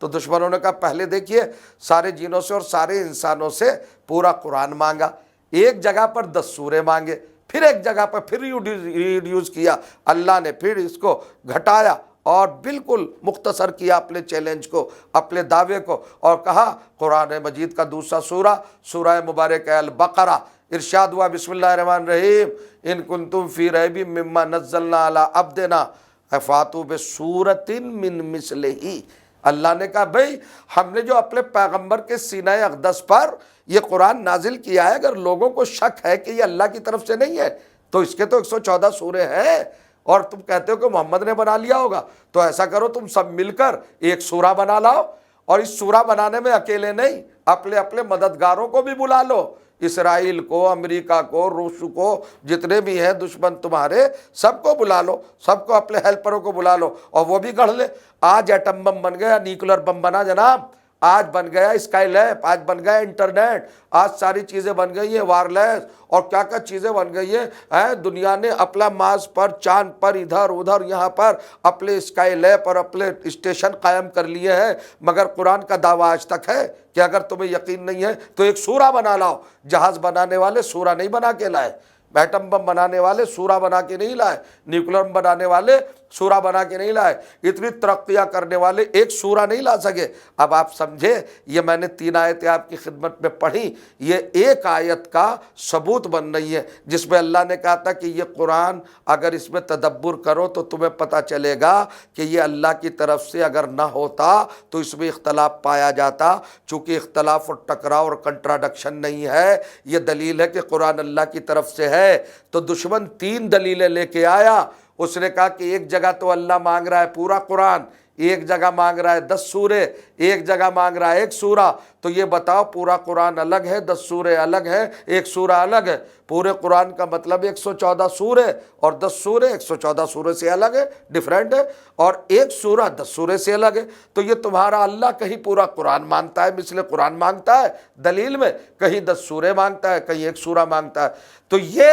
تو دشمنوں نے کہا پہلے دیکھیے سارے جنوں سے اور سارے انسانوں سے پورا قرآن مانگا، ایک جگہ پر 10 سورے مانگے، پھر ایک جگہ پر پھر ریڈیوس کیا، اللہ نے پھر اس کو گھٹایا اور بالکل مختصر کیا اپنے چیلنج کو، اپنے دعوے کو، اور کہا قرآن مجید کا دوسرا سورہ، سورہ مبارک البقرہ، ارشاد ہوا بسم اللہ الرحمن الرحیم ان کنتم فی ریب مما نزلنا علی عبدنا فاتوا بسورۃ من مثلہ۔ اللہ نے کہا بھئی ہم نے جو اپنے پیغمبر کے سینہ اقدس پر یہ قرآن نازل کیا ہے، اگر لوگوں کو شک ہے کہ یہ اللہ کی طرف سے نہیں ہے تو اس کے تو 114 سورے ہیں، اور تم کہتے ہو کہ محمد نے بنا لیا ہوگا، تو ایسا کرو تم سب مل کر ایک سورہ بنا لاؤ، اور اس سورہ بنانے میں اکیلے نہیں، اپنے اپنے مددگاروں کو بھی بلا لو، اسرائیل کو، امریکہ کو، روس کو، جتنے بھی ہیں دشمن تمہارے سب کو بلا لو، سب کو اپنے ہیلپروں کو بلا لو، اور وہ بھی گڑھ لے۔ آج ایٹم بم بن گیا، نیوکلر بم بنا جناب، آج بن گیا اسکائی لیب، آج بن گیا انٹرنیٹ، آج ساری چیزیں بن گئی ہیں وائرلیس، اور کیا کیا چیزیں بن گئی ہیں۔ دنیا نے اپنا مارس پر، چاند پر، ادھر ادھر یہاں پر اپنے اسکائی لیب اور اپنے اسٹیشن قائم کر لیے ہیں، مگر قرآن کا دعویٰ آج تک ہے کہ اگر تمہیں یقین نہیں ہے تو ایک سورہ بنا لاؤ۔ جہاز بنانے والے سورہ نہیں بنا کے لائے، ایٹم بم بنانے والے سورہ بنا کے نہیں لائے، نیوکلر بم بنانے والے سورہ بنا کے نہیں لائے، اتنی ترقیاں کرنے والے ایک سورہ نہیں لا سکے۔ اب آپ سمجھے، یہ میں نے 3 آیتیں آپ کی خدمت میں پڑھی، یہ ایک آیت کا ثبوت بن رہی ہے جس میں اللہ نے کہا تھا کہ یہ قرآن اگر اس میں تدبر کرو تو تمہیں پتہ چلے گا کہ یہ اللہ کی طرف سے اگر نہ ہوتا تو اس میں اختلاف پایا جاتا، چونکہ اختلاف اور ٹکراؤ اور کنٹراڈکشن نہیں ہے، یہ دلیل ہے کہ قرآن اللہ کی طرف سے ہے۔ تو دشمن 3 دلیلیں لے کے آیا، اس نے کہا کہ ایک جگہ تو اللہ مانگ رہا ہے پورا قرآن، ایک جگہ مانگ رہا ہے 10 سورے، ایک جگہ مانگ رہا ہے ایک سورہ، تو یہ بتاؤ پورا قرآن الگ ہے، 10 سورے الگ ہیں، ایک سورہ الگ ہے؟ پورے قرآن کا مطلب 114 سورے، اور 10 سورے 114 سورے سے الگ ہے، ڈیفرنٹ ہے، اور ایک سورہ 10 سورے سے الگ ہے۔ تو یہ تمہارا اللہ کہیں پورا قرآن مانگتا ہے، مثل قرآن مانگتا ہے دلیل میں، کہیں 10 سورے مانگتا ہے، کہیں ایک سورہ مانگتا ہے۔ تو یہ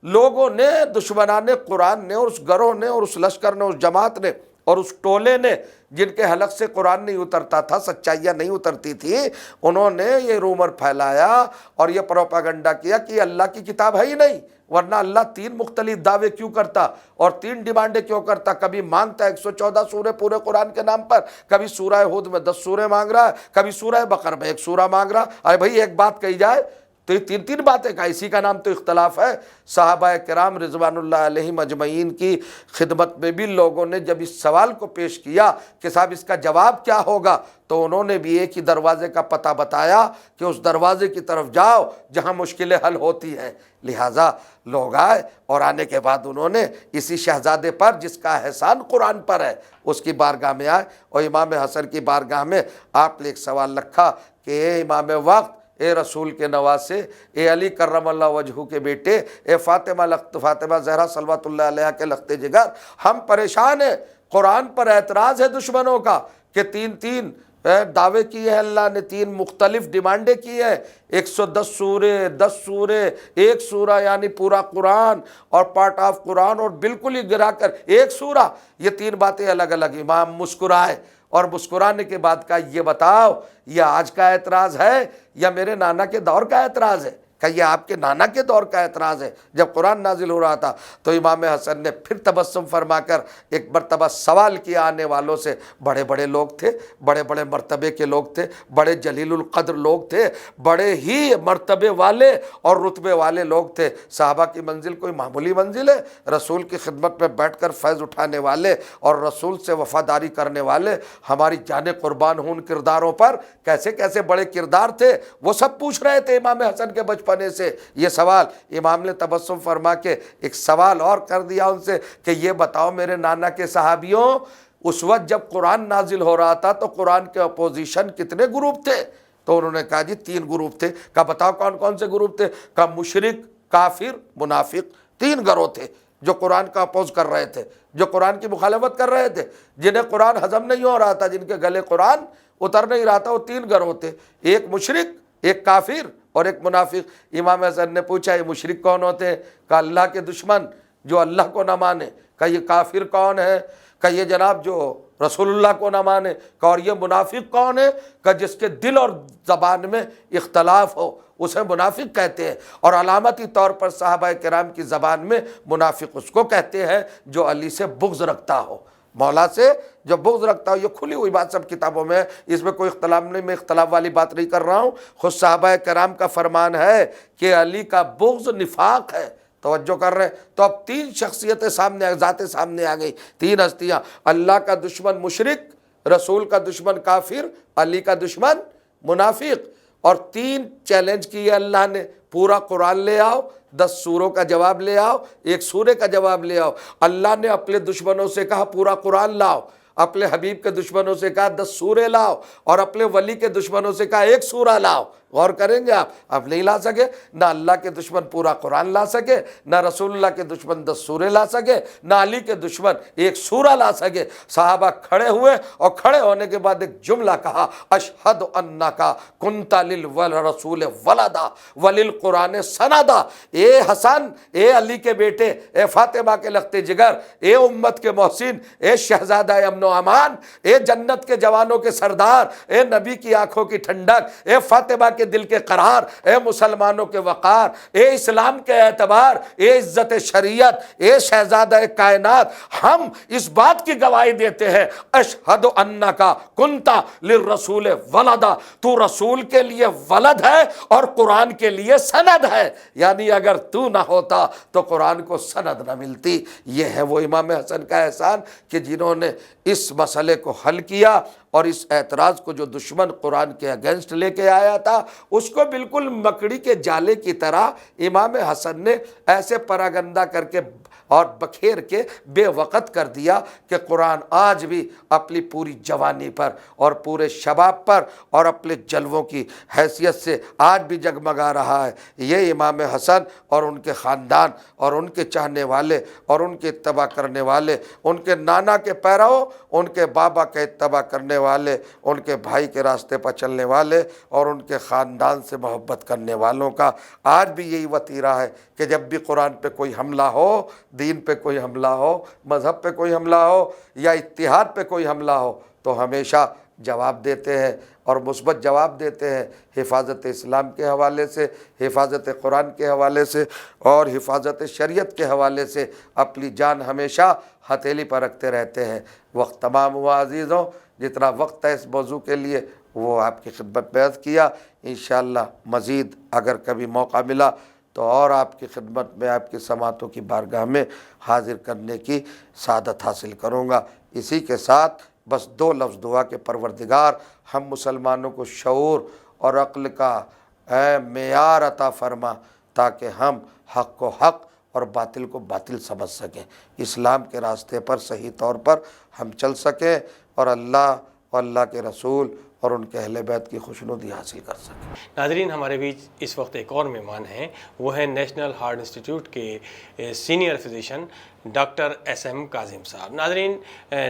لوگوں نے، دشمنان قرآن نے، اور اس گروہ نے، اور اس لشکر نے، اس جماعت نے، اور اس ٹولے نے جن کے حلق سے قرآن نہیں اترتا تھا، سچائیاں نہیں اترتی تھی، انہوں نے یہ رومر پھیلایا اور یہ پروپیگنڈا کیا کہ یہ اللہ کی کتاب ہے ہی نہیں، ورنہ اللہ 3 مختلف دعوے کیوں کرتا اور 3 ڈیمانڈیں کیوں کرتا؟ کبھی مانگتا ہے 114 سورے پورے قرآن کے نام پر، کبھی سورہ ہود میں 10 سورے مانگ رہا ہے، کبھی سورہ بقرہ میں 1 سورہ مانگ رہا۔ ارے بھائی ایک بات کہی جائے تو یہ 3 باتیں کا، اسی کا نام تو اختلاف ہے۔ صحابہ کرام رضوان اللہ علیہم اجمعین کی خدمت میں بھی لوگوں نے جب اس سوال کو پیش کیا کہ صاحب اس کا جواب کیا ہوگا، تو انہوں نے بھی ایک ہی دروازے کا پتہ بتایا کہ اس دروازے کی طرف جاؤ جہاں مشکلیں حل ہوتی ہیں۔ لہٰذا لوگ آئے، اور آنے کے بعد انہوں نے اسی شہزادے پر جس کا احسان قرآن پر ہے اس کی بارگاہ میں آئے، اور امام حسن کی بارگاہ میں آپ نے ایک سوال رکھا کہ اے امام وقت، اے رسول کے نواسے، اے علی کرم اللہ وجہہ کے بیٹے، اے فاطمہ زہرا صلوات اللہ علیہ کے لخت جگر، ہم پریشان ہیں، قرآن پر اعتراض ہے دشمنوں کا کہ 3 دعوے کیے ہیں اللہ نے، 3 مختلف ڈیمانڈیں کی ہیں، 110 سورے، 10 سورے، ایک سورہ یعنی پورا قرآن اور پارٹ آف قرآن، اور بالکل ہی گرا کر ایک سورہ، یہ 3 باتیں الگ الگ۔ امام مسکرائے، اور مسکرانے کے بعد کہا یہ بتاؤ یہ آج کا اعتراض ہے یا میرے نانا کے دور کا اعتراض ہے؟ کہ یہ آپ کے نانا کے دور کا اعتراض ہے جب قرآن نازل ہو رہا تھا۔ تو امام حسن نے پھر تبسم فرما کر ایک مرتبہ سوال کیا آنے والوں سے، بڑے بڑے لوگ تھے، بڑے بڑے مرتبے کے لوگ تھے، بڑے جلیل القدر لوگ تھے، بڑے ہی مرتبے والے اور رتبے والے لوگ تھے۔ صحابہ کی منزل کوئی معمولی منزل ہے؟ رسول کی خدمت میں بیٹھ کر فیض اٹھانے والے اور رسول سے وفاداری کرنے والے، ہماری جانیں قربان ہوں ان کرداروں پر، کیسے کیسے بڑے کردار تھے، وہ سب پوچھ رہے تھے امام حسن کے بچپن سے یہ سوال۔ امام نے تبسم فرما کے ایک سوال اور کر دیا ان سے کہ یہ بتاؤ میرے نانا کے صحابیوں، اس وقت جب قرآن نازل ہو رہا تھا تو قرآن کے اپوزیشن کتنے گروپ تھے؟ تو انہوں نے کہا جی 3 گروپ تھے۔ کہا بتاؤ کون کون سے گروپ تھے؟ کہا مشرک، کافر، منافق، 3 گروہ تھے۔ جو قرآن کا اپوز کر رہے تھے، جو قرآن کی مخالفت کر رہے تھے، جنہیں قرآن ہضم نہیں ہو رہا تھا، جن کے گلے قرآن اتر نہیں رہا تھا، وہ 3 گروہ تھے، ایک مشرک، ایک کافر اور ایک منافق۔ امام حسن نے پوچھا یہ مشرک کون ہوتے ہیں؟ کہا اللہ کے دشمن جو اللہ کو نہ مانے۔ کہا یہ کافر کون ہے؟ کہا یہ جناب جو رسول اللہ کو نہ مانے۔ کہا اور یہ منافق کون ہے؟ کہا جس کے دل اور زبان میں اختلاف ہو اسے منافق کہتے ہیں، اور علامتی طور پر صحابہ کرام کی زبان میں منافق اس کو کہتے ہیں جو علی سے بغض رکھتا ہو، مولا سے جو بغض رکھتا ہو۔ یہ کھلی ہوئی بات سب کتابوں میں ہے، اس میں کوئی اختلاف نہیں، میں اختلاف والی بات نہیں کر رہا ہوں۔ خود صحابہ کرام کا فرمان ہے کہ علی کا بغض نفاق ہے۔ توجہ کر رہے ہیں؟ تو اب 3 شخصیتیں سامنے، ذاتیں سامنے آ گئی، 3 ہستیاں، اللہ کا دشمن مشرک، رسول کا دشمن کافر، علی کا دشمن منافق۔ اور 3 چیلنج کیے اللہ نے، پورا قرآن لے آؤ، 10 سوروں کا جواب لے آؤ، 1 سورے کا جواب لے آؤ۔ اللہ نے اپنے دشمنوں سے کہا پورا قرآن لاؤ، اپنے حبیب کے دشمنوں سے کہا 10 سورے لاؤ، اور اپنے ولی کے دشمنوں سے کہا 1 سورہ لاؤ۔ غور کریں گے آپ نہیں لا سکے، نہ اللہ کے دشمن پورا قرآن لا سکے، نہ رسول اللہ کے دشمن 10 سورے لا سکے، نہ علی کے دشمن 1 سورہ لا سکے۔ صحابہ کھڑے ہوئے اور کھڑے ہونے کے بعد ایک جملہ کہا، اشہد انک کنت للرسول ولدا وللقرآن سندا۔ اے حسن، اے علی کے بیٹے، اے فاطمہ کے لخت جگر، اے امت کے محسن، اے شہزادہ امن و امان، اے جنت کے جوانوں کے سردار، اے نبی کی آنکھوں کی ٹھنڈک، اے فاطمہ کے دل کے قرار، اے مسلمانوں کے وقار، اے اسلام کے اعتبار، اے عزت شریعت، اے شہزادہ کائنات، ہم اس بات کی گواہی دیتے ہیں اشہد انک کنت للرسول ولدا، تو رسول کے لیے ولد ہے اور قرآن کے لیے سند ہے، یعنی اگر تو نہ ہوتا تو قرآن کو سند نہ ملتی۔ یہ ہے وہ امام حسن کا احسان کہ جنہوں نے اس مسئلے کو حل کیا، اور اس اعتراض کو جو دشمن قرآن کے اگینسٹ لے کے آیا تھا اس کو بالکل مکڑی کے جالے کی طرح امام حسن نے ایسے پراگندہ کر کے اور بکھیر کے بے وقت کر دیا کہ قرآن آج بھی اپنی پوری جوانی پر اور پورے شباب پر اور اپنے جلووں کی حیثیت سے آج بھی جگمگا رہا ہے۔ یہ امام حسن اور ان کے خاندان اور ان کے چاہنے والے اور ان کے اتباع کرنے والے، ان کے نانا کے پیرو، ان کے بابا کے اتباع کرنے والے، ان کے بھائی کے راستے پر چلنے والے اور ان کے خاندان سے محبت کرنے والوں کا آج بھی یہی وتیرہ ہے کہ جب بھی قرآن پہ کوئی حملہ ہو، دین پہ کوئی حملہ ہو، مذہب پہ کوئی حملہ ہو یا اتحاد پہ کوئی حملہ ہو تو ہمیشہ جواب دیتے ہیں اور مثبت جواب دیتے ہیں، حفاظت اسلام کے حوالے سے، حفاظت قرآن کے حوالے سے اور حفاظت شریعت کے حوالے سے اپنی جان ہمیشہ ہتھیلی پر رکھتے رہتے ہیں۔ وقت تمام ہوا عزیزوں، جتنا وقت ہے اس موضوع کے لیے وہ آپ کی خدمت میں عرض کیا۔ انشاءاللہ مزید اگر کبھی موقع ملا تو اور آپ کی خدمت میں آپ کی سماعتوں کی بارگاہ میں حاضر کرنے کی سعادت حاصل کروں گا۔ اسی کے ساتھ بس 2 لفظ دعا کہ پروردگار ہم مسلمانوں کو شعور اور عقل کا معیار عطا فرما تاکہ ہم حق کو حق اور باطل کو باطل سمجھ سکیں، اسلام کے راستے پر صحیح طور پر ہم چل سکیں اور اللہ اور اللہ کے رسول اور ان کے اہل بیت کی خوشنودی حاصل کر سکیں۔ ناظرین، ہمارے بیچ اس وقت ایک اور مہمان ہیں، وہ ہیں نیشنل ہارٹ انسٹیٹیوٹ کے senior physician doctor S M Kazim صاحب۔ ناظرین،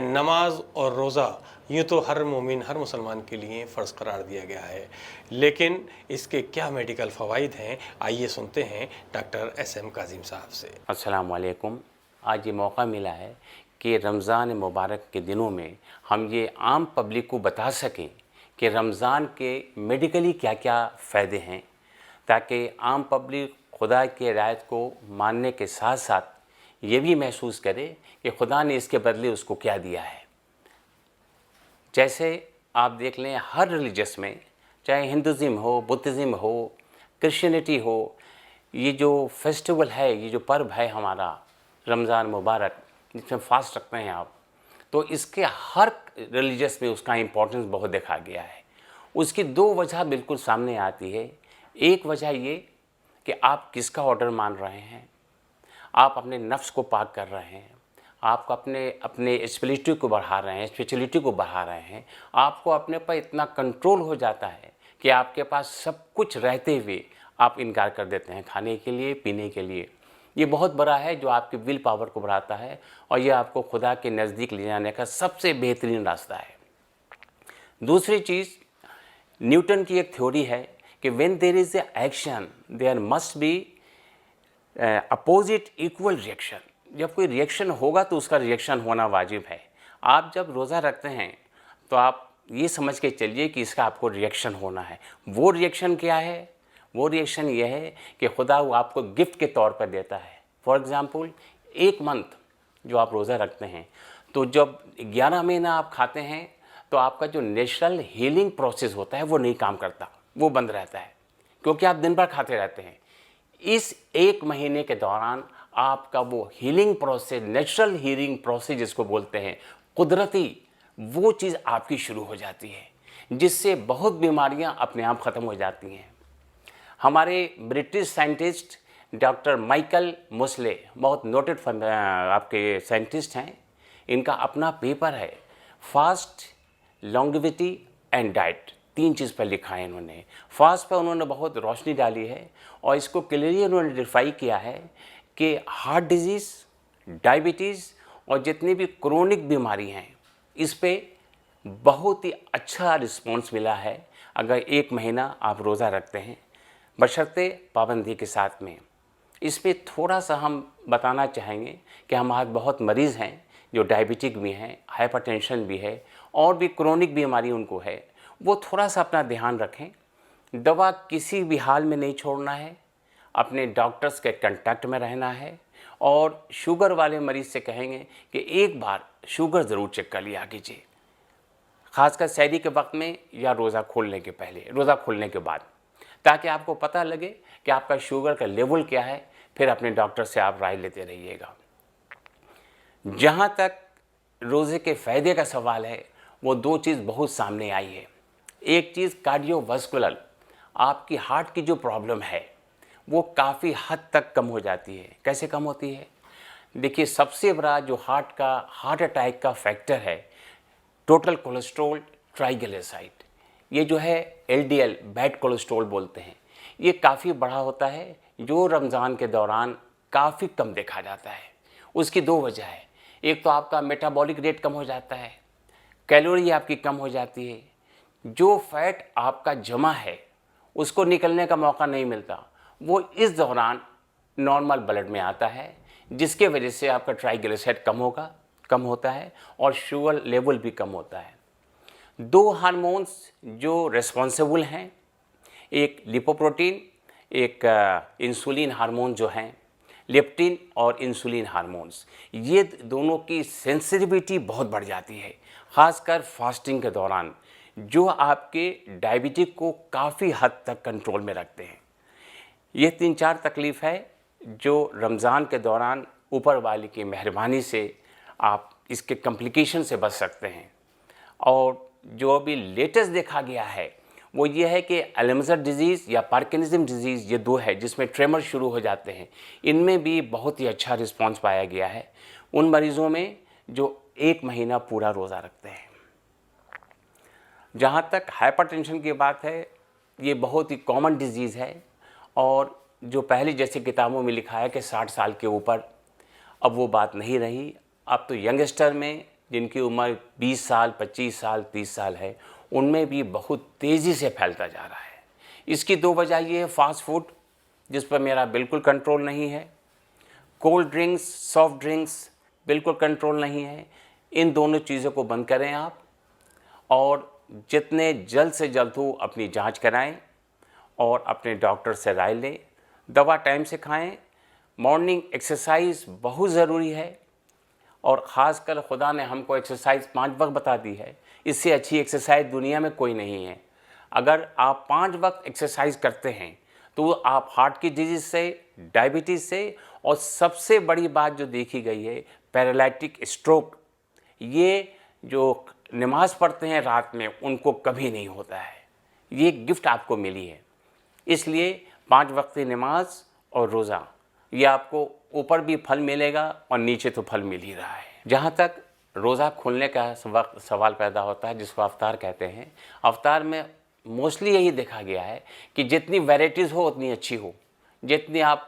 نماز اور روزہ یوں تو ہر مومن، ہر مسلمان کے لیے فرض قرار دیا گیا ہے، لیکن اس کے کیا میڈیکل فوائد ہیں، آئیے سنتے ہیں ڈاکٹر ایس ایم کاظم صاحب سے۔ السلام علیکم۔ آج یہ موقع ملا ہے کہ رمضان مبارک کے دنوں میں ہم یہ عام پبلک کو بتا سکیں کہ رمضان کے میڈیکلی کیا کیا فائدے ہیں، تاکہ عام پبلک خدا کی رعایت کو ماننے کے ساتھ ساتھ یہ بھی محسوس کرے کہ خدا نے اس کے بدلے اس کو کیا دیا ہے۔ جیسے آپ دیکھ لیں ہر ریلیجس میں، چاہے ہندوازم ہو، بدھزم ہو، کرسچینٹی ہو، یہ جو فیسٹیول ہے، یہ جو پرب ہے ہمارا رمضان مبارک جس میں فاسٹ رکھتے ہیں آپ، تو اس کے ہر ریلیجس میں اس کا امپورٹنس بہت دیکھا گیا ہے۔ اس کی 2 وجہ بالکل سامنے آتی ہے۔ ایک وجہ یہ کہ آپ کس کا آرڈر مان رہے ہیں، آپ اپنے نفس کو پاک کر رہے ہیں، آپ کو اپنے اسپریچولیٹی کو بڑھا رہے ہیں، آپ کو اپنے پر اتنا کنٹرول ہو جاتا ہے کہ آپ کے پاس سب کچھ رہتے ہوئے آپ انکار کر دیتے ہیں کھانے کے لیے، پینے کے لیے۔ یہ بہت بڑا ہے جو آپ کی ول پاور کو بڑھاتا ہے اور یہ آپ کو خدا کے نزدیک لے جانے کا سب سے بہترین راستہ ہے۔ دوسری چیز، نیوٹن کی ایک تھیوری ہے کہ when there is a action there must be opposite equal reaction. جب کوئی ریئیکشن ہوگا تو اس کا ریئیکشن ہونا واجب ہے۔ آپ جب روزہ رکھتے ہیں تو آپ یہ سمجھ کے چلیے کہ اس کا آپ کو ریئیکشن ہونا ہے۔ وہ ریئیکشن کیا ہے؟ وہ ریئیکشن یہ ہے کہ خدا وہ آپ کو گفٹ کے طور پر دیتا ہے۔ فار ایگزامپل، ایک منتھ جو آپ روزہ رکھتے ہیں تو جب 11 مہینہ آپ کھاتے ہیں تو آپ کا جو نیچرل ہیلنگ پروسیس ہوتا ہے وہ نہیں کام کرتا، وہ بند رہتا ہے، کیونکہ آپ دن بھر کھاتے رہتے ہیں۔ اس ایک مہینے کے دوران آپ کا وہ healing process, natural healing process جس کو بولتے ہیں، قدرتی، وہ چیز آپ کی شروع ہو جاتی ہے، جس سے بہت بیماریاں اپنے آپ ختم ہو جاتی ہیں۔ ہمارے برٹش سائنٹسٹ ڈاکٹر مائیکل موسلے، بہت نوٹڈ آپ کے سائنٹسٹ ہیں، ان کا اپنا پیپر ہے فاسٹ، لانگیویٹی اینڈ ڈائٹ، 3 چیز پر لکھا ہے انہوں نے۔ فاسٹ پر انہوں نے بہت روشنی ڈالی ہے اور اس کو کلیئرلی انہوں نے ڈیفائی کیا ہے کہ ہارٹ ڈیزیز، ڈائبٹیز اور جتنی بھی کرونک بیماری ہیں اس پہ بہت ہی اچھا رسپانس ملا ہے اگر 1 مہینہ آپ روزہ رکھتے ہیں، بشرطے پابندی کے ساتھ میں۔ اس پہ تھوڑا سا ہم بتانا چاہیں گے کہ ہمارے بہت مریض ہیں جو ڈائبٹک بھی ہیں، ہائپر ٹینشن بھی ہے اور بھی کرونک بیماری ان کو ہے، وہ تھوڑا سا اپنا دھیان رکھیں۔ دوا کسی بھی حال میں نہیں چھوڑنا ہے، اپنے ڈاکٹرز کے کنٹیکٹ میں رہنا ہے، اور شوگر والے مریض سے کہیں گے کہ ایک بار شوگر ضرور چیک کر لیا کیجیے، خاص کر سحری کے وقت میں یا روزہ کھولنے کے پہلے، روزہ کھولنے کے بعد، تاکہ آپ کو پتہ لگے کہ آپ کا شوگر کا لیول کیا ہے، پھر اپنے ڈاکٹر سے آپ رائے لیتے رہیے گا۔ جہاں تک روزے کے فائدے کا سوال ہے، وہ 2 چیز بہت سامنے آئی ہے۔ ایک چیز کارڈیو واسکولر، آپ کی ہارٹ کی جو پرابلم ہے وہ کافی حد تک کم ہو جاتی ہے۔ کیسے کم ہوتی ہے؟ دیکھیے، سب سے بڑا جو ہارٹ اٹیک کا فیکٹر ہے، ٹوٹل کولیسٹرول ٹرائیگلیسرائڈ، یہ جو ہے LDL بیڈ کولیسٹرول بولتے ہیں، یہ کافی بڑا ہوتا ہے جو رمضان کے دوران کافی کم دیکھا جاتا ہے۔ اس کی 2 وجہ ہے، ایک تو آپ کا میٹابولک ریٹ کم ہو جاتا ہے، کیلوری آپ کی کم ہو جاتی ہے، جو فیٹ آپ کا جمع ہے اس کو نکلنے کا موقع نہیں ملتا، وہ اس دوران نارمل بلڈ میں آتا ہے، جس کے وجہ سے آپ کا ٹرائیگلیسرائڈ کم ہوتا ہے اور شوگر لیول بھی کم ہوتا ہے۔ 2 ہارمونز جو ریسپانسیبل ہیں، ایک لیپوپروٹین، ایک انسولین ہارمون جو ہیں، لیپٹین اور انسولین ہارمونز، یہ دونوں کی سینسٹیویٹی بہت بڑھ جاتی ہے، خاص کر فاسٹنگ کے دوران، جو آپ کے ڈائبٹک کو کافی حد تک کنٹرول میں رکھتے ہیں۔ یہ 3-4 تکلیف ہے جو رمضان کے دوران اوپر والے کی مہربانی سے آپ اس کے کمپلیکیشن سے بچ سکتے ہیں۔ اور جو ابھی لیٹسٹ دیکھا گیا ہے وہ یہ ہے کہ الزائمر ڈیزیز یا پارکنسن ڈیزیز، یہ 2 ہے جس میں ٹریمر شروع ہو جاتے ہیں، ان میں بھی بہت ہی اچھا رسپانس پایا گیا ہے ان مریضوں میں جو 1 مہینہ پورا روزہ رکھتے ہیں۔ جہاں تک ہائپر ٹینشن کی بات ہے، یہ بہت ہی کامن ڈیزیز ہے، اور جو پہلی جیسے کتابوں میں لکھا ہے کہ 60 سال کے اوپر، اب وہ بات نہیں رہی۔ اب تو ینگسٹر میں جن کی عمر 20 سال، 25 سال، 30 سال ہے، ان میں بھی بہت تیزی سے پھیلتا جا رہا ہے۔ اس کی 2 وجہ یہ ہے، فاسٹ فوڈ جس پر میرا بالکل کنٹرول نہیں ہے، کولڈ ڈرنکس، سافٹ ڈرنکس بالکل کنٹرول نہیں ہے۔ ان دونوں چیزوں کو بند کریں آپ، اور جتنے جلد سے جلد ہو اپنی جانچ کرائیں اور اپنے ڈاکٹر سے رائے لیں، دوا ٹائم سے کھائیں۔ مارننگ ایکسرسائز بہت ضروری ہے، اور خاص کر خدا نے ہم کو ایکسرسائز 5 وقت بتا دی ہے، اس سے اچھی ایکسرسائز دنیا میں کوئی نہیں ہے۔ اگر آپ 5 وقت ایکسرسائز کرتے ہیں تو آپ ہارٹ کی ڈیزیز سے، ڈائبٹیز سے، اور سب سے بڑی بات جو دیکھی گئی ہے، پیرالیٹک اسٹروک، یہ جو نماز پڑھتے ہیں رات میں ان کو کبھی نہیں ہوتا ہے۔ یہ گفٹ آپ کو ملی ہے، اس لیے 5 وقتی نماز اور روزہ، یہ آپ کو اوپر بھی پھل ملے گا اور نیچے تو پھل مل ہی رہا ہے۔ جہاں تک روزہ کھولنے کا سوال پیدا ہوتا ہے جس کو افطار کہتے ہیں، افطار میں موسٹلی یہی دیکھا گیا ہے کہ جتنی ویرائٹیز ہو اتنی اچھی ہو، جتنی آپ